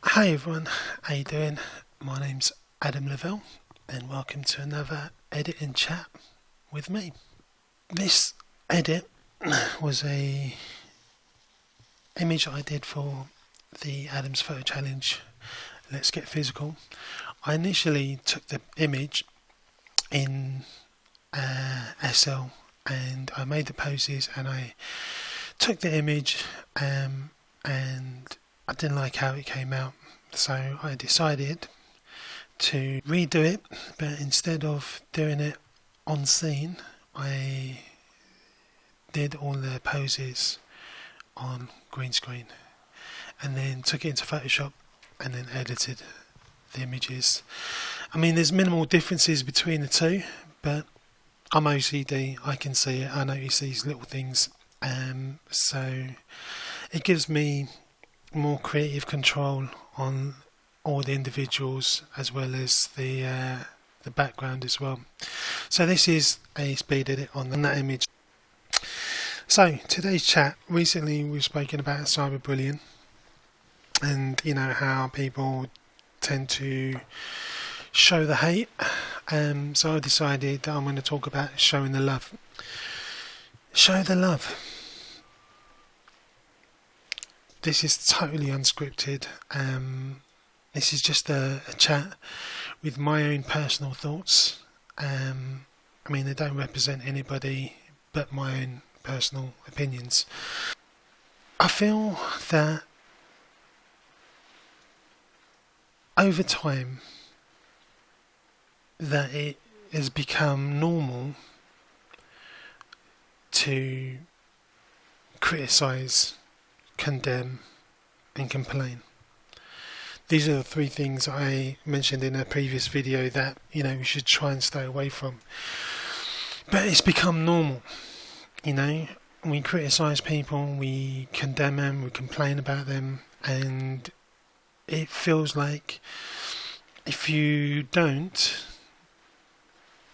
Hi everyone, how you doing? My name's Adam Lavell and welcome to another edit and chat with me. This edit was a image I did for the Adam's Photo Challenge Let's Get Physical. I initially took the image in SL and I made the poses and I took the image and I didn't like how it came out, so I decided to redo it, but instead of doing it on scene I did all the poses on green screen and then took it into Photoshop and then edited the images. I mean, there's minimal differences between the two, but I'm OCD, I can see it, I notice these little things, so it gives me more creative control on all the individuals as well as the background as well. So this is a speed edit on that image. So today's chat, recently we've spoken about cyberbullying and how people tend to show the hate, so I decided that I'm going to talk about showing the love. Show the love. This is totally unscripted. This is just a chat with my own personal thoughts. I mean, they don't represent anybody but my own personal opinions. I feel that over time that it has become normal to criticise, condemn and complain. These are the three things I mentioned in a previous video that we should try and stay away from. But it's become normal. We criticise people, we condemn them, we complain about them, and it feels like if you don't,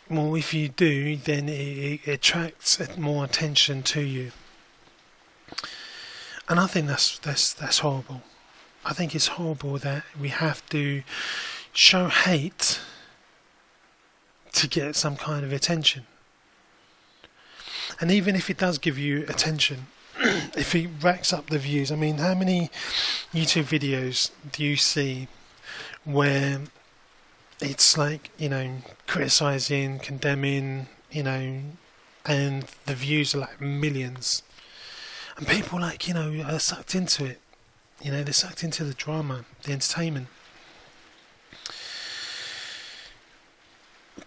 well, if you do, then it attracts more attention to you. And I think that's horrible. I think it's horrible that we have to show hate to get some kind of attention. And even if it does give you attention, if it racks up the views, I mean, how many YouTube videos do you see where it's like, criticising, condemning, and the views are like millions? And people are sucked into it. They're sucked into the drama, the entertainment.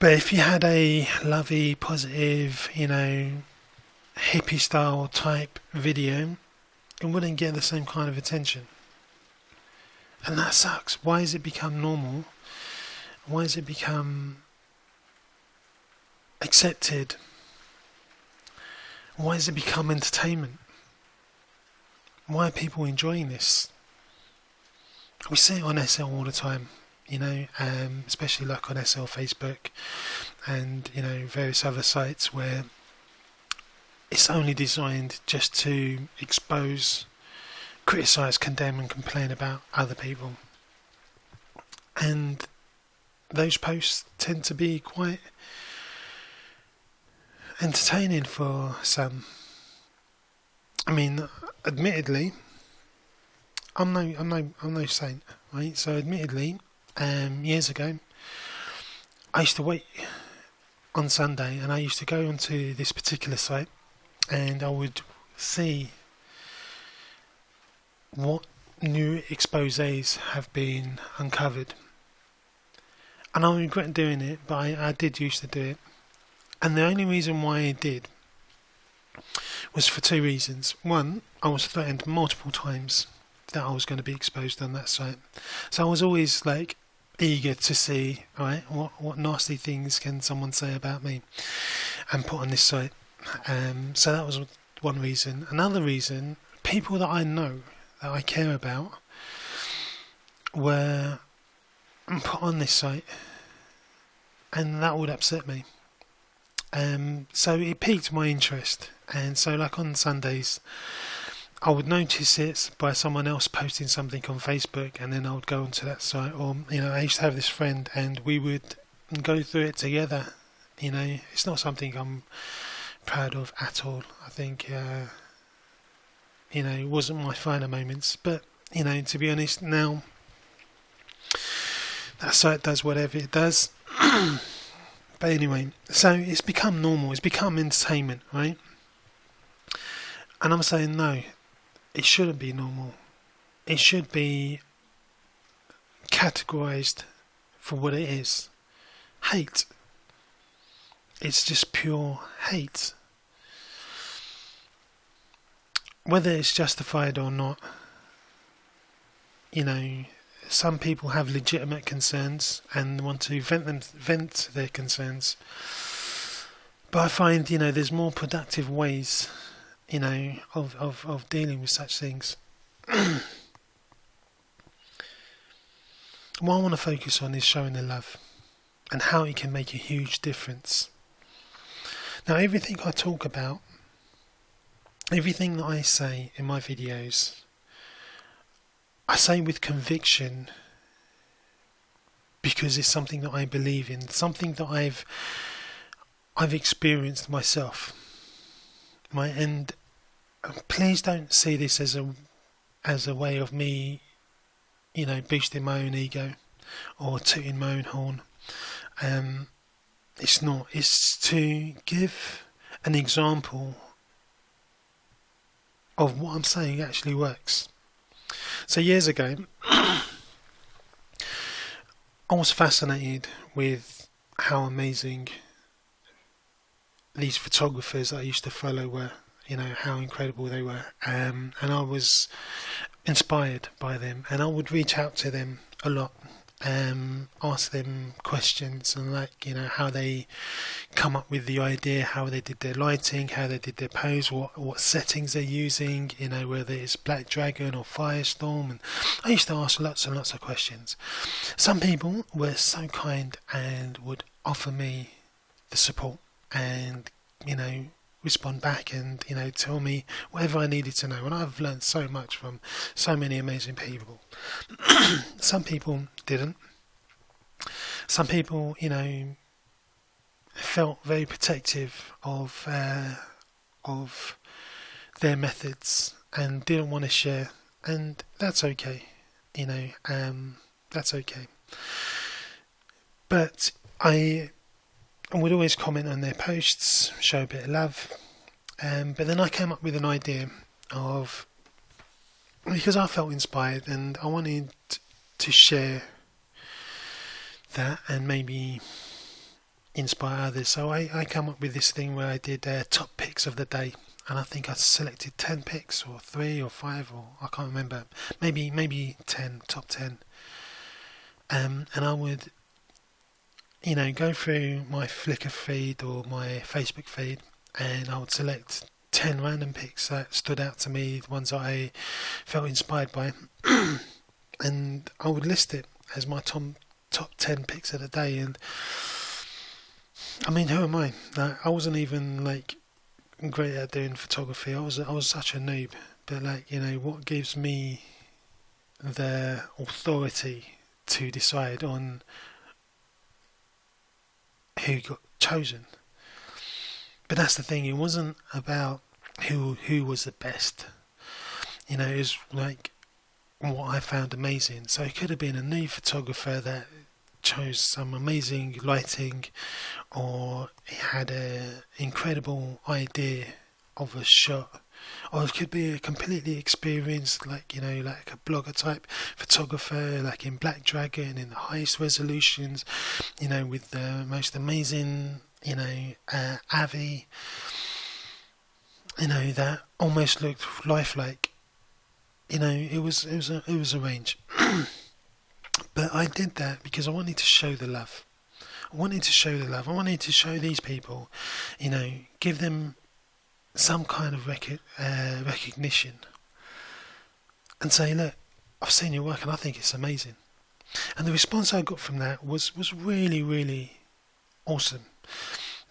But if you had a lovey, positive, hippie style type video, it wouldn't get the same kind of attention. And that sucks. Why has it become normal? Why has it become accepted? Why has it become entertainment? Why are people enjoying this? We see it on SL all the time, especially like on SL Facebook and various other sites where it's only designed just to expose, criticise, condemn and complain about other people. And those posts tend to be quite entertaining for some. I mean, admittedly, I'm no saint, right? So admittedly, years ago, I used to wait on Sunday, and I used to go onto this particular site, and I would see what new exposés have been uncovered. And I regret doing it, but I did used to do it. And the only reason why I did was for two reasons. One, I was threatened multiple times that I was going to be exposed on that site. So I was always eager to see, right, what nasty things can someone say about me and put on this site. So that was one reason. Another reason, people that I know, that I care about, were put on this site, and that would upset me. So it piqued my interest, and so on Sundays I would notice it by someone else posting something on Facebook, and then I would go onto that site. Or I used to have this friend, and we would go through it together. It's not something I'm proud of at all. I think it wasn't my finer moments, but to be honest, now that site does whatever it does. But anyway, so it's become normal. It's become entertainment, right? And I'm saying no. It shouldn't be normal. It should be categorized for what it is. Hate. It's just pure hate. Whether it's justified or not, some people have legitimate concerns and want to vent their concerns. But I find, there's more productive ways of dealing with such things. What I want to focus on is showing the love and how it can make a huge difference. Now, everything I talk about, everything that I say in my videos, I say with conviction because it's something that I believe in, something that I've experienced myself. And please don't see this as a way of me, boosting my own ego or tooting my own horn. It's not. It's to give an example of what I'm saying actually works. So years ago, I was fascinated with how amazing these photographers that I used to follow were, how incredible they were. And I was inspired by them, and I would reach out to them a lot, ask them questions and how they come up with the idea, how they did their lighting, how they did their pose, what settings they're using, whether it's Black Dragon or Firestorm. And I used to ask lots and lots of questions. Some people were so kind and would offer me the support and respond back and tell me whatever I needed to know. And I've learned so much from so many amazing people. Some people didn't. Some people felt very protective of their methods and didn't want to share, and that's okay. That's okay. But I would always comment on their posts, show a bit of love. But then I came up with an idea because I felt inspired and I wanted to share that and maybe inspire others. So I came up with this thing where I did top picks of the day, and I think I selected 10 picks or 3 or 5 or I can't remember, maybe 10, top 10. And I would go through my Flickr feed or my Facebook feed, and I would select 10 random picks that stood out to me, the ones that I felt inspired by, and I would list it as my top 10 picks of the day. And I mean, who am I? I wasn't even great at doing photography. I was such a noob. But what gives me the authority to decide on who got chosen? But that's the thing. It wasn't about who was the best. It was what I found amazing. So it could have been a new photographer that chose some amazing lighting, or he had an incredible idea of a shot, or it could be a completely experienced like a blogger type photographer, in Black Dragon in the highest resolutions, with the most amazing Avi, that almost looked lifelike. It was a range. But I did that because I wanted to show the love. I wanted to show these people, give them some kind of recognition, and say, look, I've seen your work and I think it's amazing. And the response I got from that was really, really awesome.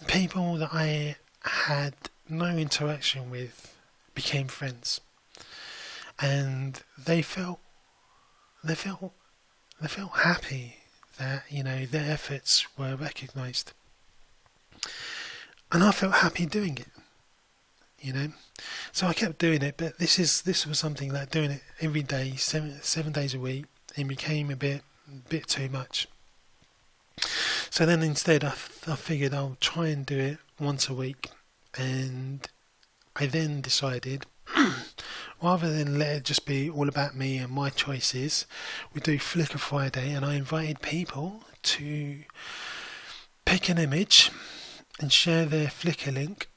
People that I had no interaction with became friends. and they felt happy that their efforts were recognised, and I felt happy doing it. So I kept doing it, but this was something like doing it every day, seven days a week. It became a bit too much. So then instead I figured I'll try and do it once a week, and I then decided rather than let it just be all about me and my choices, we do Flickr Friday, and I invited people to pick an image and share their Flickr link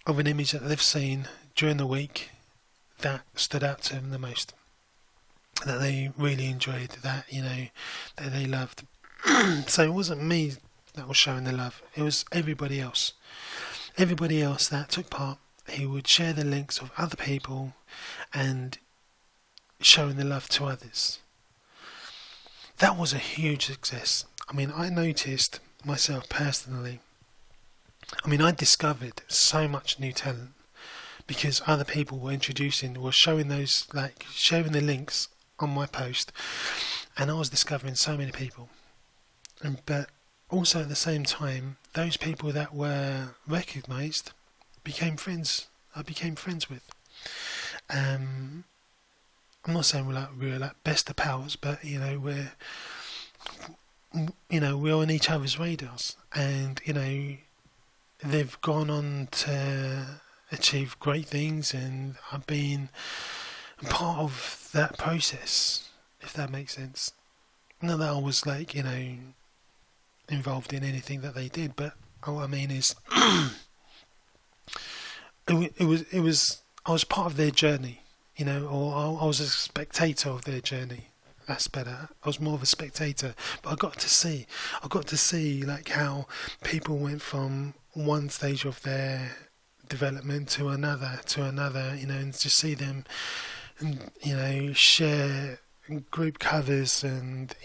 of an image that they've seen during the week that stood out to them the most, that they really enjoyed, that that they loved. So it wasn't me that was showing the love, it was everybody else that took part, who would share the links of other people and showing the love to others. That was a huge success. I mean, I noticed myself personally, I discovered so much new talent because other people were showing sharing the links on my post, and I was discovering so many people. But also at the same time, those people that were recognised became friends. I became friends with. I'm not saying we're like best of pals, but we're on each other's radars, and they've gone on to achieve great things, and I've been part of that process, if that makes sense. Not that I was involved in anything that they did, but what I mean is it was I was part of their journey, or I was a spectator of their journey. That's better. I was more of a spectator, but I got to see how people went from one stage of their development to another, and to see them, share group covers and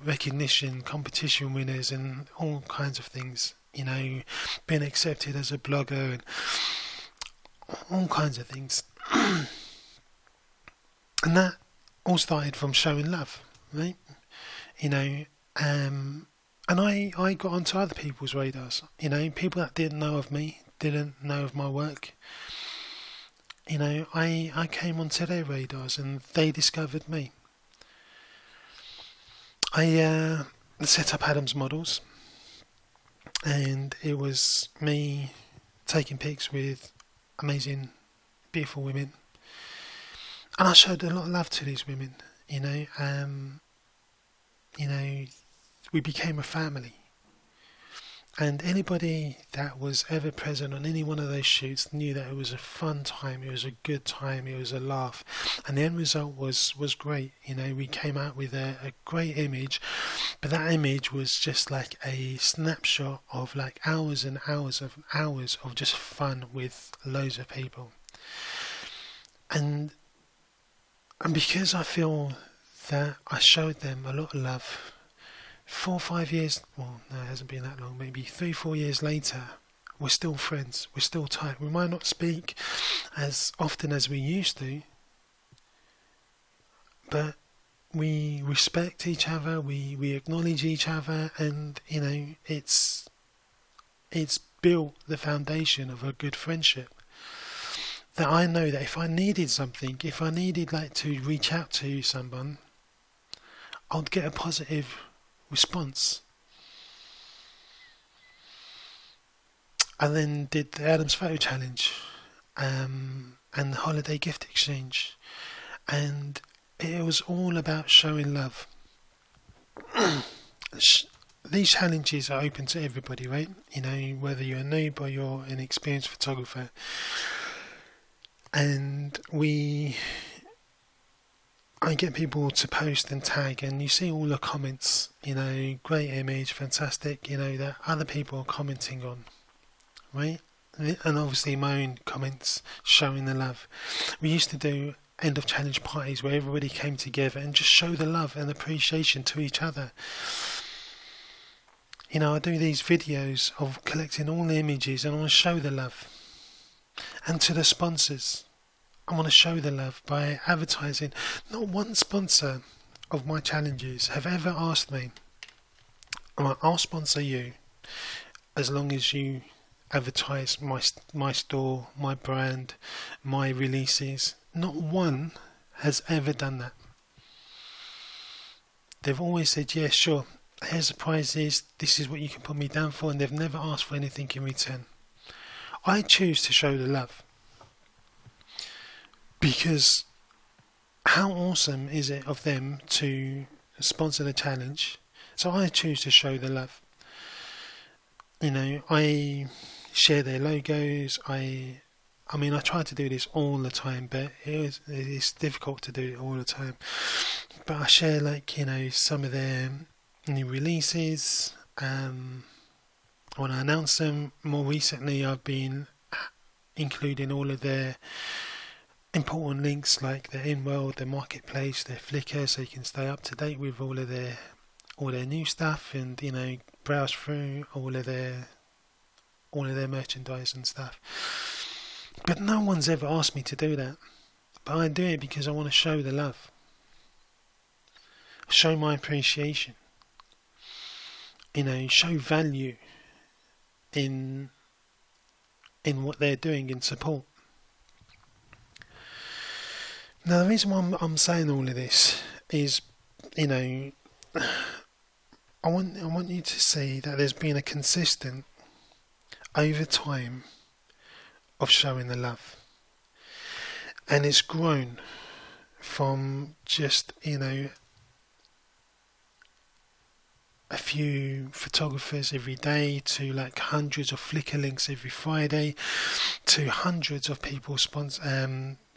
recognition, competition winners, and all kinds of things. Being accepted as a blogger and all kinds of things, and that all started from showing love, right? And I got onto other people's radars. People that didn't know of me, didn't know of my work. I came onto their radars, and they discovered me. I set up Adam's Models, and it was me taking pics with amazing, beautiful women, and I showed a lot of love to these women. We became a family, and anybody that was ever present on any one of those shoots knew that it was a fun time, it was a good time, it was a laugh, and the end result was great. We came out with a great image, but that image was just like a snapshot of hours and hours of just fun with loads of people. And because I feel that I showed them a lot of love, 4 or 5 years, well, no, it hasn't been that long, maybe 3-4 years later, we're still friends, we're still tight. We might not speak as often as we used to, but we respect each other, we acknowledge each other, and it's built the foundation of a good friendship. That I know that if I needed something, if I needed to reach out to someone, I'd get a positive response. I then did the Adam's Photo Challenge, and the holiday gift exchange, and it was all about showing love. These challenges are open to everybody, right? Whether you're a noob or you're an experienced photographer. And I get people to post and tag, and you see all the comments, great image, fantastic, that other people are commenting on, right? And obviously my own comments showing the love. We used to do end of challenge parties where everybody came together and just show the love and appreciation to each other. I do these videos of collecting all the images, and I want to show the love. And to the sponsors, I want to show the love by advertising. Not one sponsor of my challenges have ever asked me, I'll sponsor you as long as you advertise my store, my brand, my releases. Not one has ever done that. They've always said, yeah, sure, here's the prizes, this is what you can put me down for, and they've never asked for anything in return. I choose to show the love, because how awesome is it of them to sponsor the challenge? So I choose to show the love. I share their logos. I try to do this all the time, but it's difficult to do it all the time. But I share some of their new releases. When I announce them, more recently I've been including all of their important links like their in-world, their marketplace, their Flickr, so you can stay up to date with all their new stuff, and browse through all of their merchandise and stuff. But no one's ever asked me to do that. But I do it because I want to show the love, show my appreciation, show value in what they're doing in support. Now, the reason why I'm saying all of this is, I want you to see that there's been a consistent, over time, of showing the love, and it's grown from just a few photographers every day to like hundreds of Flickr links every Friday, to hundreds of people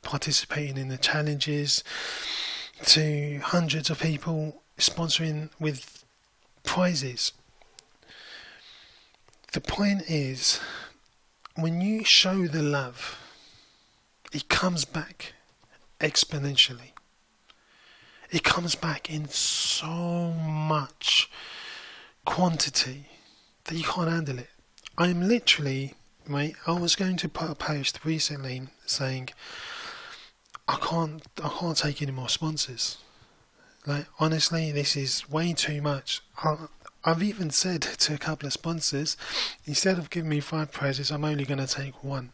participating in the challenges, to hundreds of people sponsoring with prizes. The point is, when you show the love, it comes back exponentially. It comes back in so much quantity that you can't handle it. I'm literally, I was going to put a post recently saying, I can't take any more sponsors. Like, honestly, this is way too much. I've even said to a couple of sponsors, instead of giving me 5 prizes, I'm only going to take 1.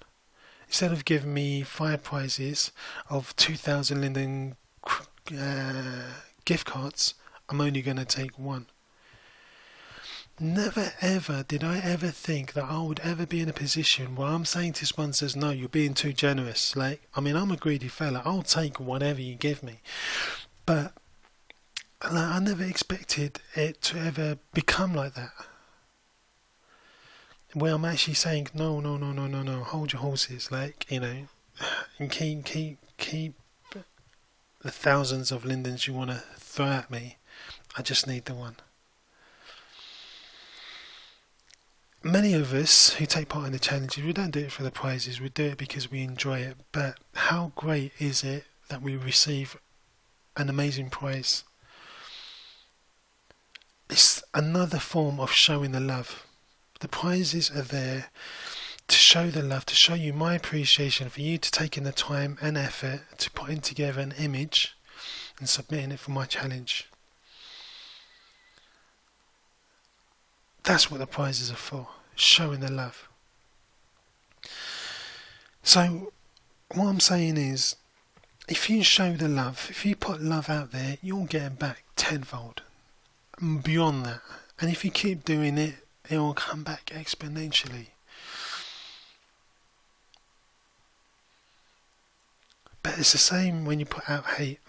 Instead of giving me 5 prizes of 2,000 Linden gift cards, I'm only going to take 1. Never ever did I ever think that I would ever be in a position where I'm saying to sponsors, no, you're being too generous. I'm a greedy fella. I'll take whatever you give me. But I never expected it to ever become like that, where I'm actually saying, no, hold your horses, and keep the thousands of Lindens you want to throw at me. I just need the 1. Many of us who take part in the challenges, we don't do it for the prizes, we do it because we enjoy it. But how great is it that we receive an amazing prize? It's another form of showing the love. The prizes are there to show the love, to show you my appreciation for you to taking the time and effort to putting together an image and submitting it for my challenge. That's what the prizes are for, showing the love. So what I'm saying is, if you show the love, if you put love out there, you'll get it back tenfold, beyond that. And if you keep doing it, it will come back exponentially. But it's the same when you put out hate.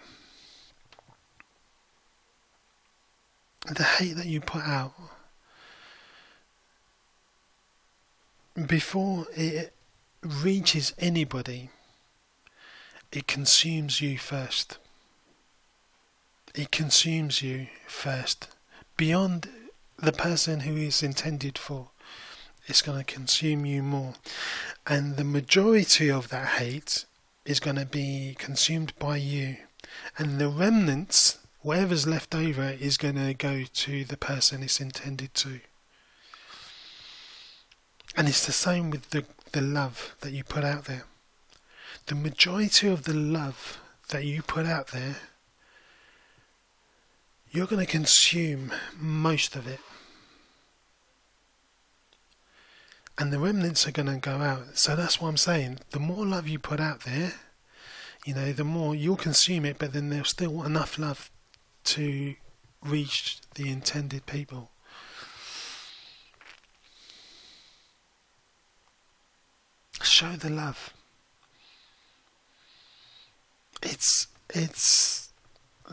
The hate that you put out, before it reaches anybody, it consumes you first. It consumes you first. Beyond the person who is intended for, it's going to consume you more. And the majority of that hate is going to be consumed by you. And the remnants, whatever's left over, is going to go to the person it's intended to. And it's the same with the love that you put out there. the majority of the love that you put out there, you're going to consume most of it. And the remnants are going to go out. So that's what I'm saying. The more love you put out there, the more you'll consume it, but then there's still enough love to reach the intended people. Show the love. It's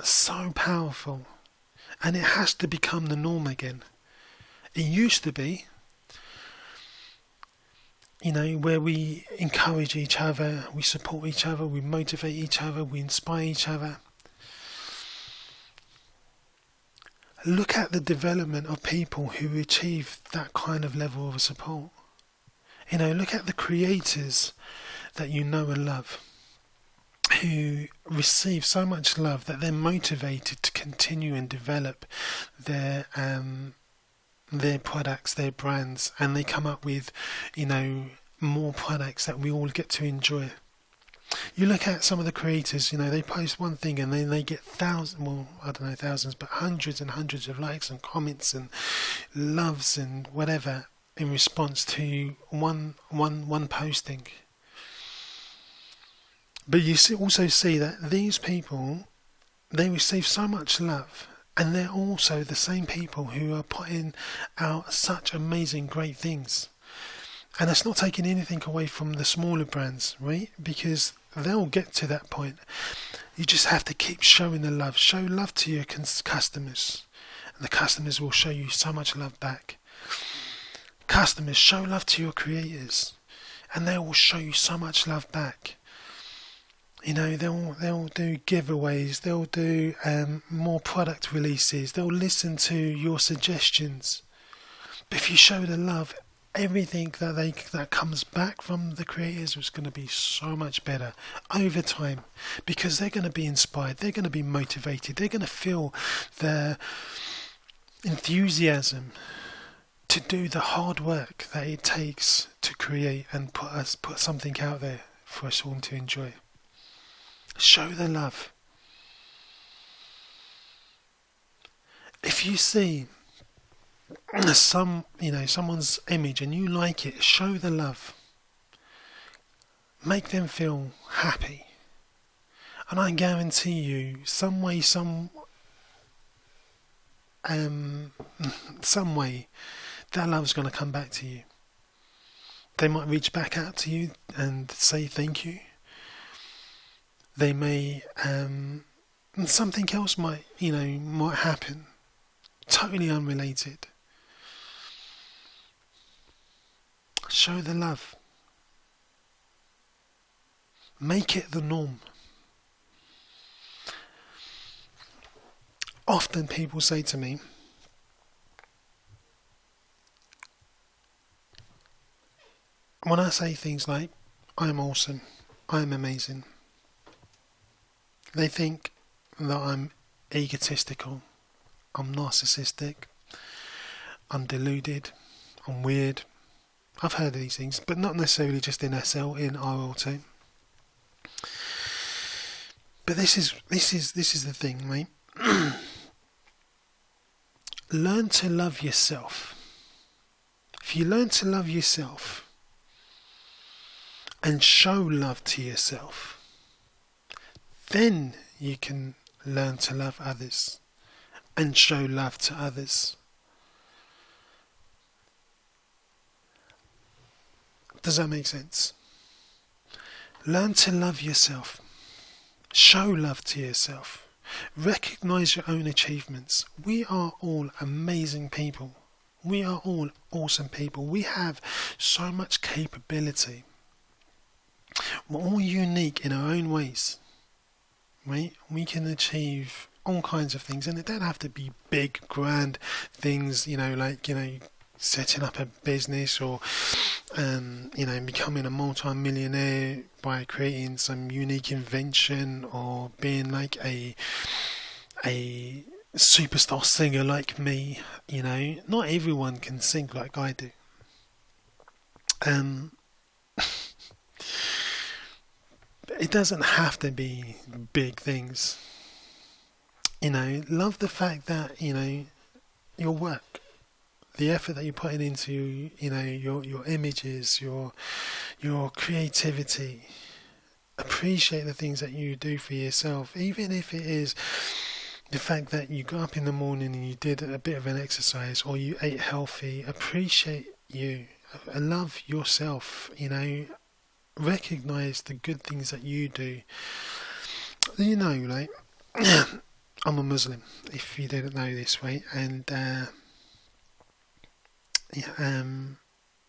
so powerful, and it has to become the norm again. It used to be, where we encourage each other, we support each other, we motivate each other, we inspire each other. Look at the development of people who achieve that kind of level of support. Look at the creators that you know and love, who receive so much love that they're motivated to continue and develop their products, their brands, and they come up with, more products that we all get to enjoy. You look at some of the creators, they post one thing and then they get thousands, but hundreds and hundreds of likes and comments and loves and whatever in response to one posting. But you also see that these people, they receive so much love, and they're also the same people who are putting out such amazing, great things. And it's not taking anything away from the smaller brands, right? Because they'll get to that point. You just have to keep showing the love. Show love to your customers, and the customers will show you so much love back. Customers, show love to your creators, and they will show you so much love back. They'll do giveaways, they'll do more product releases, they'll listen to your suggestions. But if you show the love, everything that comes back from the creators is going to be so much better over time, because they're going to be inspired, they're going to be motivated, they're going to feel the enthusiasm to do the hard work that it takes to create and put something out there for us all to enjoy. Show the love. If you see someone's image and you like it, show the love. Make them feel happy. And I guarantee you, some way, that love's going to come back to you. They might reach back out to you and say thank you. They may, something else might happen, totally unrelated. Show the love. Make it the norm. Often people say to me, when I say things like, I'm awesome, I'm amazing, they think that I'm egotistical, I'm narcissistic, I'm deluded, I'm weird. I've heard of these things, but not necessarily just in SL, in RL2. But this is the thing, mate. Learn to love yourself. If you learn to love yourself and show love to yourself, then you can learn to love others and show love to others. Does that make sense? Learn to love yourself. Show love to yourself. Recognize your own achievements. We are all amazing people. We are all awesome people. We have so much capability. We're all unique in our own ways. Right? We can achieve all kinds of things, and it don't have to be big, grand things, setting up a business or becoming a multi-millionaire by creating some unique invention, or being like a superstar singer like me. Not everyone can sing like I do. it doesn't have to be big things. Love the fact that, your work, the effort that you're putting into, your images, your creativity. Appreciate the things that you do for yourself, even if it is the fact that you got up in the morning and you did a bit of an exercise or you ate healthy. Appreciate you. Love yourself, recognize the good things that you do. Like, I'm a Muslim, if you didn't know this, right? And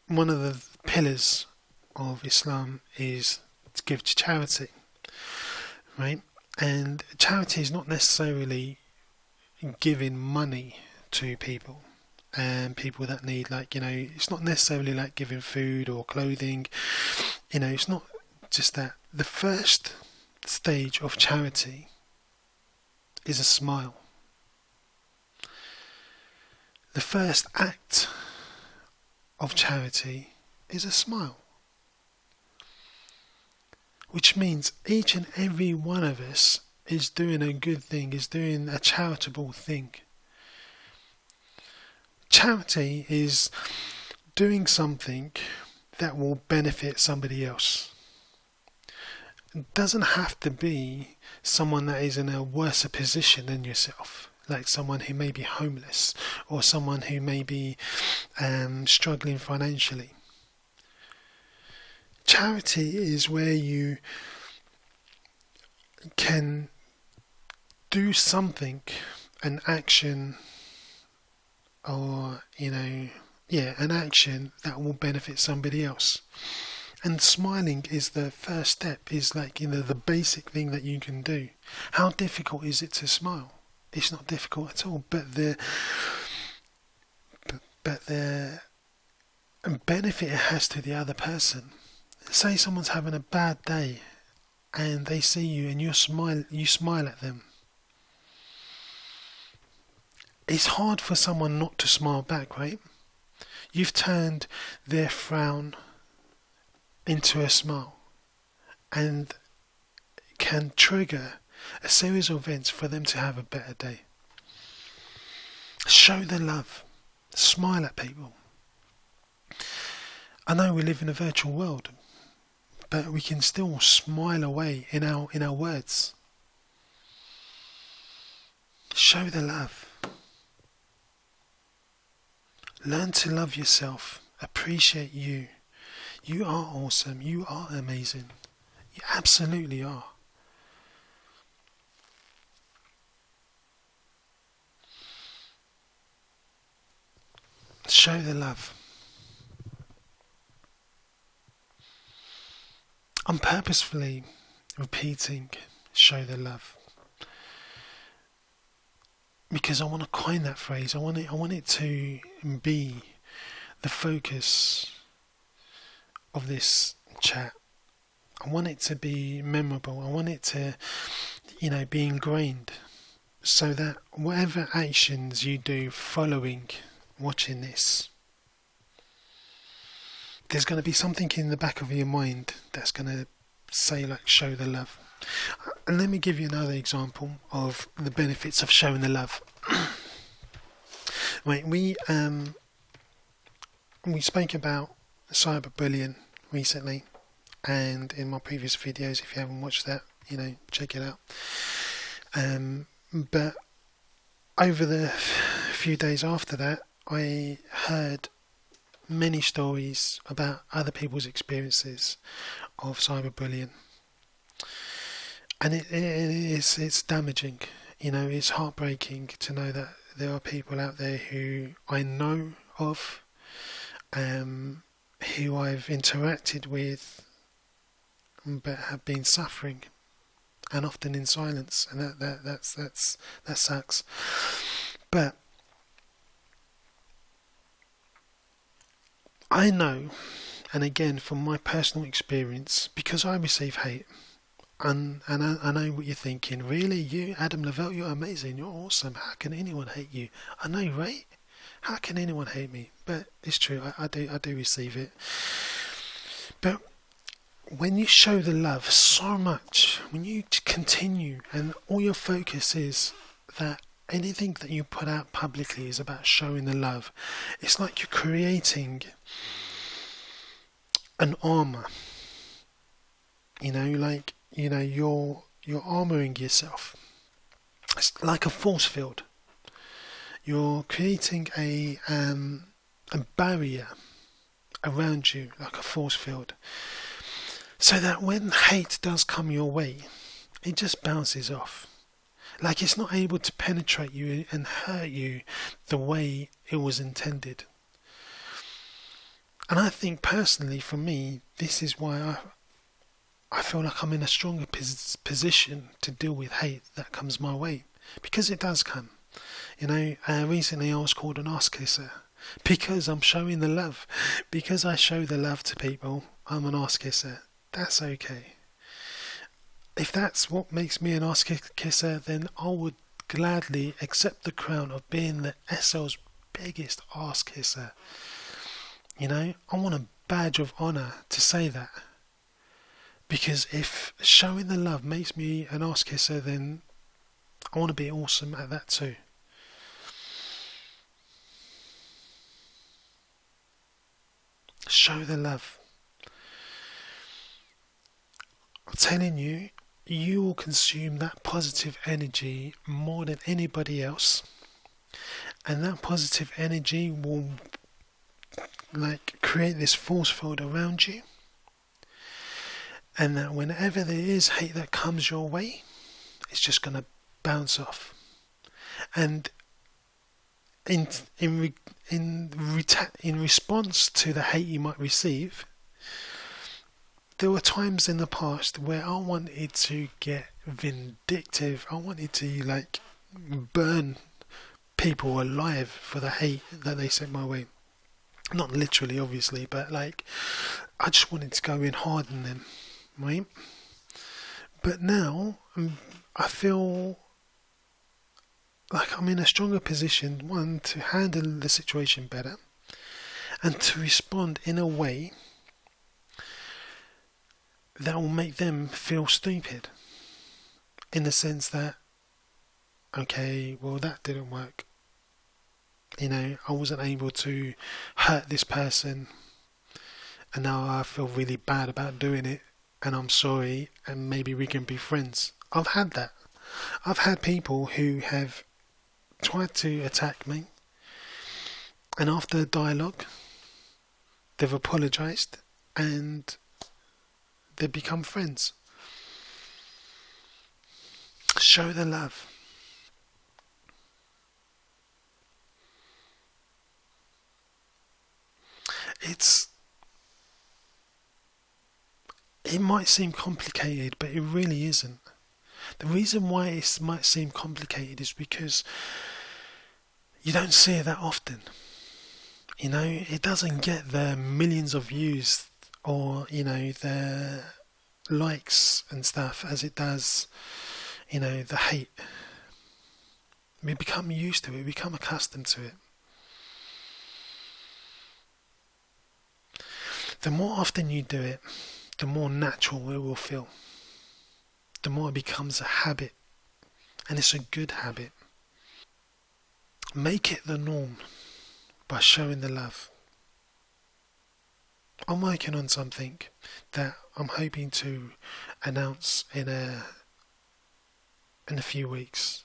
one of the pillars of Islam is to give to charity, right? And charity is not necessarily giving money to people and people that need, it's not necessarily like giving food or clothing. It's not just that. The first stage of charity is a smile. The first act of charity is a smile. Which means each and every one of us is doing a good thing, is doing a charitable thing. Charity is doing something that will benefit somebody else. It doesn't have to be someone that is in a worse position than yourself, like someone who may be homeless or someone who may be struggling financially. Charity is where you can do something, an action, or an action that will benefit somebody else. And smiling is the first step, is the basic thing that you can do. How difficult is it to smile? It's not difficult at all, but the benefit it has to the other person. Say someone's having a bad day and they see you and you smile at them. It's hard for someone not to smile back, right? You've turned their frown into a smile and can trigger a series of events for them to have a better day. Show the love. Smile at people. I know we live in a virtual world, but we can still smile away in our words. Show the love. Learn to love yourself. Appreciate you. You are awesome. You are amazing. You absolutely are. Show the love. I'm purposefully repeating show the love because I want to coin that phrase. I want it to be the focus of this chat. I want it to be memorable. I want it to, be ingrained, so that whatever actions you do following watching this, there's going to be something in the back of your mind that's going to say, show the love. And let me give you another example of the benefits of showing the love. Right, we spoke about cyberbullying recently, and in my previous videos, if you haven't watched that, check it out. But over the few days after that, I heard many stories about other people's experiences of cyberbullying, and it's damaging. It's heartbreaking to know that there are people out there who I know of, who I've interacted with, but have been suffering, and often in silence, and that sucks. But I know, and again from my personal experience, because I receive hate, and I know what you're thinking. Really, you, Adam Lavell, you're amazing, you're awesome. How can anyone hate you? I know, right? How can anyone hate me? But it's true, I do receive it. But when you show the love so much, when you continue and all your focus is that anything that you put out publicly is about showing the love, it's like you're creating an armor. You're armoring yourself. It's like a force field. You're creating a barrier around you, like a force field, so that when hate does come your way, it just bounces off. Like it's not able to penetrate you and hurt you the way it was intended. And I think personally, for me, this is why I feel like I'm in a stronger position to deal with hate that comes my way, because it does come. Recently I was called an ass kisser because I'm showing the love. Because I show the love to people, I'm an ass kisser. That's okay. If that's what makes me an ass kisser, then I would gladly accept the crown of being the SL's biggest ass kisser. I want a badge of honour to say that. Because if showing the love makes me an ass kisser, then I want to be awesome at that too. Show the love. I'm telling you, you will consume that positive energy more than anybody else. And that positive energy will create this force field around you. And that whenever there is hate that comes your way, it's just going to bounce off. And in response to the hate you might receive, there were times in the past where I wanted to get vindictive. I wanted to burn people alive for the hate that they sent my way. Not literally, obviously, but I just wanted to go in hard on them, right? But now I feel like I'm in a stronger position, one, to handle the situation better, and to respond in a way that will make them feel stupid. In the sense that, okay, well, that didn't work. I wasn't able to hurt this person, and now I feel really bad about doing it, and I'm sorry, and maybe we can be friends. I've had that. I've had people who have tried to attack me, and after the dialogue, they've apologised, and they've become friends. Show the love. It might seem complicated, but it really isn't. The reason why it might seem complicated is because you don't see it that often. It doesn't get the millions of views or, the likes and stuff as it does, the hate. We become used to it, we become accustomed to it. The more often you do it, the more natural it will feel. The more it becomes a habit. And it's a good habit. Make it the norm by showing the love. I'm working on something that I'm hoping to announce in a few weeks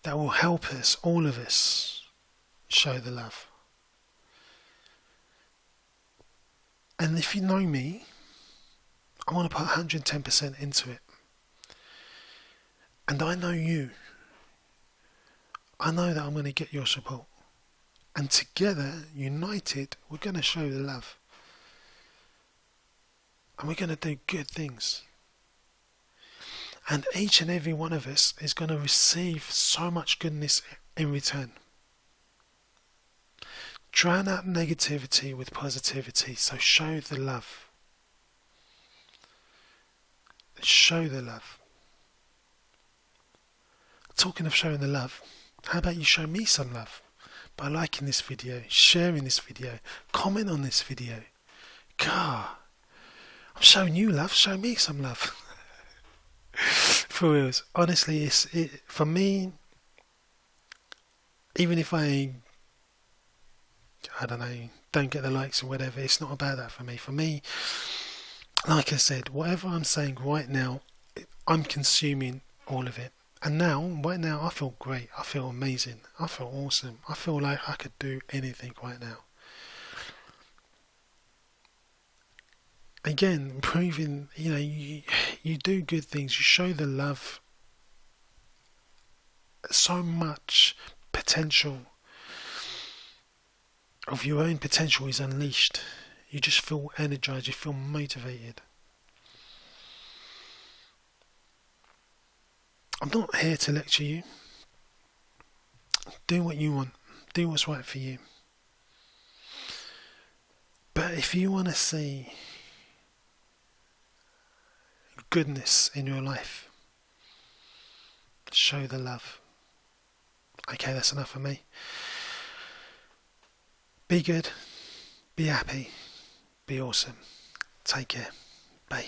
that will help us, all of us, show the love. And if you know me, I want to put 110% into it. And I know you. I know that I'm going to get your support. And together, united, we're going to show the love. And we're going to do good things. And each and every one of us is going to receive so much goodness in return. Drown out negativity with positivity, so show the love. Show the love. Talking of showing the love, how about you show me some love by liking this video, sharing this video, comment on this video. God, I'm showing you love. Show me some love. For reals. Honestly, for me. Even if I don't know, don't get the likes or whatever, it's not about that for me. For me, like I said, whatever I'm saying right now, I'm consuming all of it. And now, right now, I feel great. I feel amazing. I feel awesome. I feel like I could do anything right now. Again, proving, you do good things. You show the love. So much potential of your own potential is unleashed. You just feel energized. You feel motivated. I'm not here to lecture you. Do what you want. Do what's right for you. But if you want to see goodness in your life, show the love. Okay, that's enough for me. Be good. Be happy. Be awesome. Take care. Bye.